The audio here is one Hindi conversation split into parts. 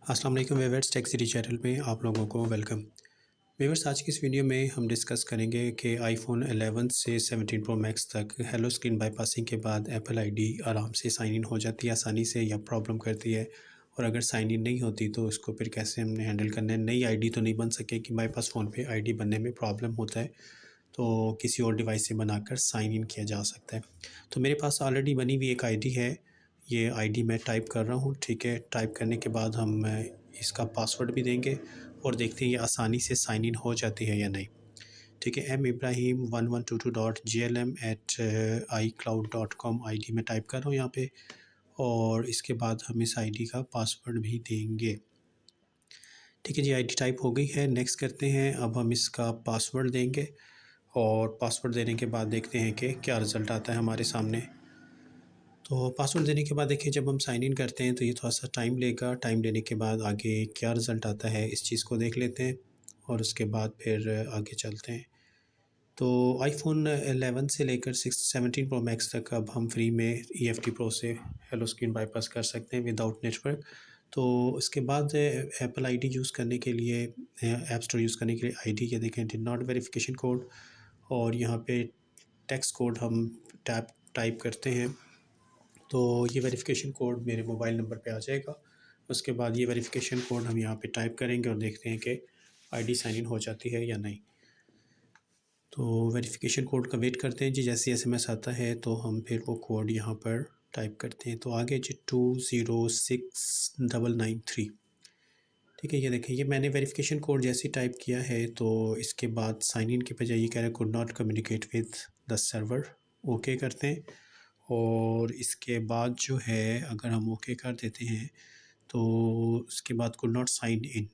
अस्सलाम वालेकुम व्यूअर्स, टेक सिटी चैनल में आप लोगों को वेलकम। व्यूअर्स, आज की इस वीडियो में हम डिस्कस करेंगे कि आईफोन 11 से 17 प्रो मैक्स तक हेलो स्क्रीन बाईपासिंग के बाद एप्पल आईडी आराम से साइन इन हो जाती है आसानी से या प्रॉब्लम करती है, और अगर साइन इन नहीं होती तो इसको फिर कैसे हमने हैंडल करना है। नई आईडी तो नहीं बन सकेगी, बाईपास फ़ोन पे आईडी बनने में प्रॉब्लम होता है, तो किसी और डिवाइस से बनाकर साइन इन किया जा सकता है। तो मेरे पास ऑलरेडी बनी हुई एक आईडी है, ये आईडी मैं टाइप कर रहा हूँ। ठीक है, टाइप करने के बाद हम इसका पासवर्ड भी देंगे और देखते हैं ये आसानी से साइन इन हो जाती है या नहीं। ठीक है, mibrahim1122.glm@icloud.com आईडी में टाइप कर रहा हूँ यहाँ पे, और इसके बाद हम इस आईडी का पासवर्ड भी देंगे। ठीक है जी, आईडी टाइप हो गई है। नेक्स्ट करते हैं, अब हम इसका पासवर्ड देंगे और पासवर्ड देने के बाद देखते हैं कि क्या रिज़ल्ट आता है हमारे सामने। तो पासवर्ड देने के बाद देखिए, जब हम साइन इन करते हैं तो ये थोड़ा सा टाइम लेगा। टाइम लेने के बाद आगे क्या रिज़ल्ट आता है इस चीज़ को देख लेते हैं और उसके बाद फिर आगे चलते हैं। तो आईफोन 11 से लेकर 17 प्रो मैक्स तक अब हम फ्री में EFT प्रो से हेलो स्क्रीन बाईपास कर सकते हैं विदाउट नेटवर्क। तो इसके बाद एप्पल आईडी यूज़ करने के लिए, ऐप स्टोर यूज़ करने के लिए आईडी के देखें डिड नॉट वेरिफिकेशन कोड, और यहाँ पे टेक्स्ट कोड हम टाइप करते हैं तो ये वेरिफिकेशन कोड मेरे मोबाइल नंबर पे आ जाएगा। उसके बाद ये वेरिफिकेशन कोड हम यहाँ पे टाइप करेंगे और देखते हैं कि आईडी साइन इन हो जाती है या नहीं। तो वेरिफिकेशन कोड का वेट करते हैं जी, जैसे SMS आता है तो हम फिर वो कोड यहाँ पर टाइप करते हैं। तो आगे जी 206993। ठीक है, ये देखें, ये मैंने वेरिफिकेशन कोड जैसे ही टाइप किया है तो इसके बाद साइन इन के बजाय ये कह रहा है could not communicate with the server. Okay करते हैं, और इसके बाद जो है अगर हम ओके कर देते हैं तो उसके बाद कुड नॉट साइन इन।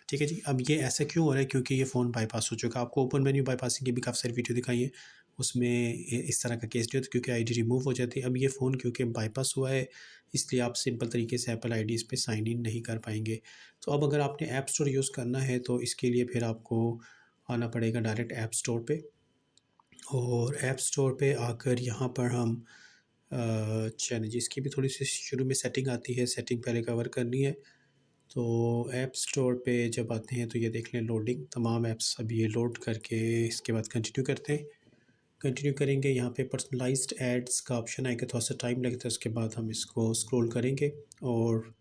ठीक है जी, अब ये ऐसा क्यों हो रहा है? क्योंकि ये फ़ोन बाईपास हो चुका है। आपको ओपन मेन्यू बाईपासिंग की भी काफ़ी सारी वीडियो दिखाई है, उसमें इस तरह का केस नहीं होता क्योंकि आईडी रिमूव हो जाती है। अब ये फ़ोन क्योंकि बाईपास हुआ है, इसलिए आप सिंपल तरीके से एप्पल आईडीज़ पे साइन इन नहीं कर पाएंगे। तो अब अगर आपने ऐप स्टोर यूज़ करना है तो इसके लिए फिर आपको आना पड़ेगा डायरेक्ट ऐप स्टोर पे, और ऐप स्टोर पे आकर यहाँ पर हम चलिए जी, इसकी भी थोड़ी सी शुरू में सेटिंग आती है, सेटिंग पहले कवर करनी है। तो ऐप स्टोर पे जब आते हैं तो ये देख लें लोडिंग, तमाम ऐप्स अभी ये लोड करके इसके बाद कंटिन्यू करते हैं। कंटिन्यू करेंगे, यहाँ पे पर्सनलाइज्ड एड्स का ऑप्शन आएगा, थोड़ा सा टाइम लगता है। उसके बाद हम इसको स्क्रॉल करेंगे और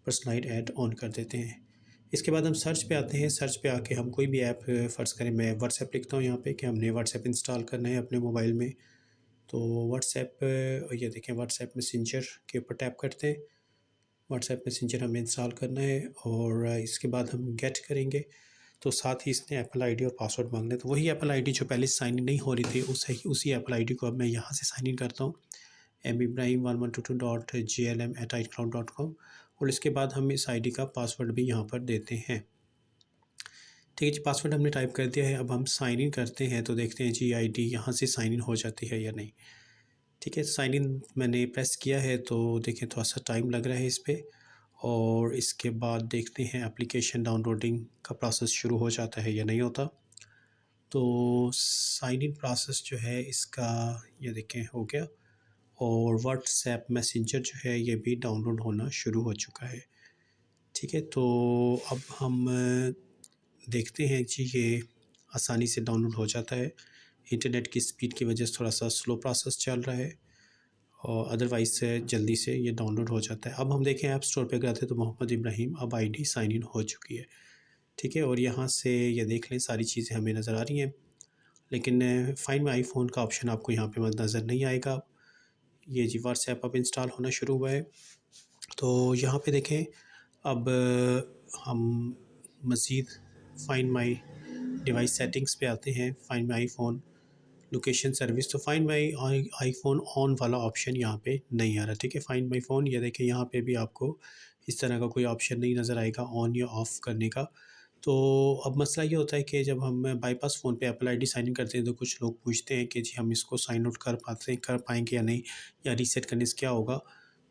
पर्सनलाइज्ड ऐड ऑन कर देते हैं। इसके बाद हम सर्च पे आते हैं। सर्च पे आके हम कोई भी ऐप, फ़र्ज़ करें मैं व्हाट्सएप लिखता हूँ यहाँ पे कि हमने व्हाट्सएप इंस्टॉल करना है अपने मोबाइल में। तो व्हाट्सएप, ये देखें व्हाट्सएप मैसेंजर के ऊपर टैप करते हैं। व्हाट्सएप मैसेंजर हमें इंस्टॉल करना है और इसके बाद हम गेट करेंगे, तो साथ ही इसने एप्पल आईडी और पासवर्ड मांगना है। तो वही एप्पल आईडी जो पहले साइन इन नहीं हो रही थी, उसी एप्पल आईडी को अब मैं यहाँ से साइन इन करता हूँ, mibrahim1122.glm@icloud.com, और इसके बाद हम इस आईडी का पासवर्ड भी यहाँ पर देते हैं। ठीक है जी, पासवर्ड हमने टाइप कर दिया है। अब हम साइन इन करते हैं तो देखते हैं जी आईडी यहाँ से साइन इन हो जाती है या नहीं। ठीक है, साइन इन मैंने प्रेस किया है तो देखें थोड़ा सा टाइम लग रहा है इस पर, और इसके बाद देखते हैं एप्लीकेशन डाउनलोडिंग का प्रोसेस शुरू हो जाता है या नहीं होता। तो साइन इन प्रोसेस जो है इसका, ये देखें हो गया, और व्हाट्सएप मैसेंजर जो है ये भी डाउनलोड होना शुरू हो चुका है। ठीक है, तो अब हम देखते हैं जी, ये आसानी से डाउनलोड हो जाता है। इंटरनेट की स्पीड की वजह से थोड़ा सा स्लो प्रोसेस चल रहा है, और अदरवाइज़ से जल्दी से ये डाउनलोड हो जाता है। अब हम देखें ऐप स्टोर पे अगर आते हैं तो मोहम्मद इब्राहिम अब आईडी साइन इन हो चुकी है। ठीक है, और यहाँ से ये देख लें सारी चीज़ें हमें नज़र आ रही हैं, लेकिन फाइंड माई आईफोन का ऑप्शन आपको यहाँ पे नज़र नहीं आएगा। ये जी व्हाट्सएप अब इंस्टॉल होना शुरू हुआ है। तो यहाँ पे देखें, अब हम मज़ीद फाइंड माई डिवाइस सेटिंग्स पे आते हैं, find my iPhone location service. तो फाइंड माई आईफोन ऑन वाला ऑप्शन यहाँ पे नहीं आ रहा। ठीक है, फाइंड माई फ़ोन, ये देखें यहाँ पे भी आपको इस तरह का कोई ऑप्शन नहीं नज़र आएगा ऑन या ऑफ़ करने का। तो अब मसला ये होता है कि जब हम बाईपास फ़ोन पे एप्पल आईडी साइन इन करते हैं तो कुछ लोग पूछते हैं कि जी हम इसको साइन आउट कर पाएंगे या नहीं, या रीसेट करने से क्या होगा।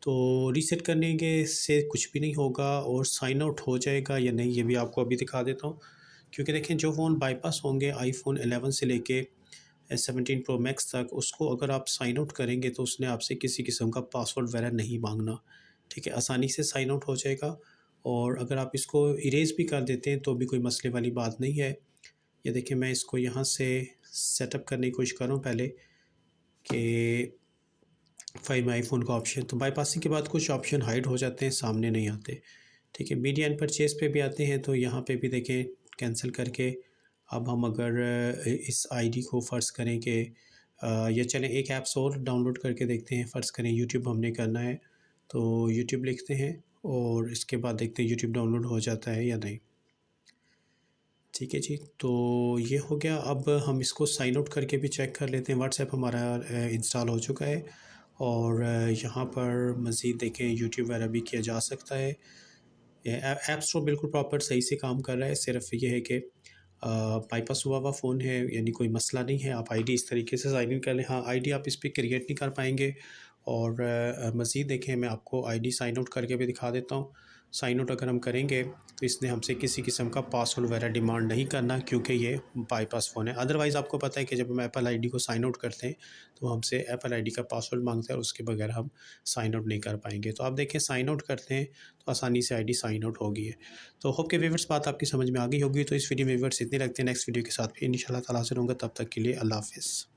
तो रीसेट करने के से कुछ भी नहीं होगा, और साइन आउट हो जाएगा या नहीं ये भी आपको अभी दिखा देता हूँ। क्योंकि देखें, जो फ़ोन बाईपास होंगे आईफोन 11 से लेके 17 प्रो मैक्स तक, उसको अगर आप साइन आउट करेंगे तो उसने आपसे किसी किस्म का पासवर्ड वगैरह नहीं मांगना। ठीक है, आसानी से साइन आउट हो जाएगा, और अगर आप इसको इरेज़ भी कर देते हैं तो भी कोई मसले वाली बात नहीं है। ये देखिए मैं इसको यहाँ से सेटअप करने की कोशिश कर रहा हूँ पहले कि फाइंड माई फ़ोन का ऑप्शन, तो बाईपासिंग के बाद कुछ ऑप्शन हाइड हो जाते हैं, सामने नहीं आते। ठीक है, मीडिया एंड परचेज़ पे भी आते हैं, तो यहाँ पे भी देखें कैंसिल करके अब हम अगर इस आईडी को फ़र्ज़ करें कि या चलें एक ऐप्स और डाउनलोड करके देखते हैं। फ़र्ज़ करें यूट्यूब हमने करना है, तो यूट्यूब लिखते हैं और इसके बाद देखते हैं यूट्यूब डाउनलोड हो जाता है या नहीं। ठीक है जी, तो ये हो गया। अब हम इसको साइन आउट करके भी चेक कर लेते हैं। व्हाट्सएप हमारा इंस्टॉल हो चुका है और यहाँ पर मज़ीद देखें यूट्यूब वगैरह भी किया जा सकता है। ऐप स्टोर बिल्कुल प्रॉपर सही से काम कर रहा है, सिर्फ ये है कि बाईपास हुआ हुआ फ़ोन है, यानी कोई मसला नहीं है। आप आईडी इस तरीके से साइन इन कर लें। हाँ, आईडी आप इस पे क्रिएट नहीं कर पाएंगे। और मज़ीद देखें मैं आपको आईडी साइन आउट करके भी दिखा देता हूँ। साइन आउट अगर हम करेंगे तो इसने हमसे किसी किस्म का पासवर्ड वगैरह डिमांड नहीं करना, क्योंकि ये बाईपास फ़ोन है। अदरवाइज़ आपको पता है कि जब हम एप्पल आईडी को साइन आउट करते हैं तो हमसे एप्पल आईडी का पासवर्ड मांगता है और उसके बगैर हम साइन आउट नहीं कर पाएंगे। तो आप देखें साइन आउट करते हैं तो आसानी से आईडी साइन आउट हो गई है। तो होप के व्यूअर्स बात आपकी समझ में आ गई होगी। तो इस वीडियो में व्यूअर्स इतने रखते हैं, नेक्स्ट वीडियो के साथ भी इंशाल्लाह ताला हाज़िर होंगे। तब तक के लिए अल्लाह हाफ़िज़।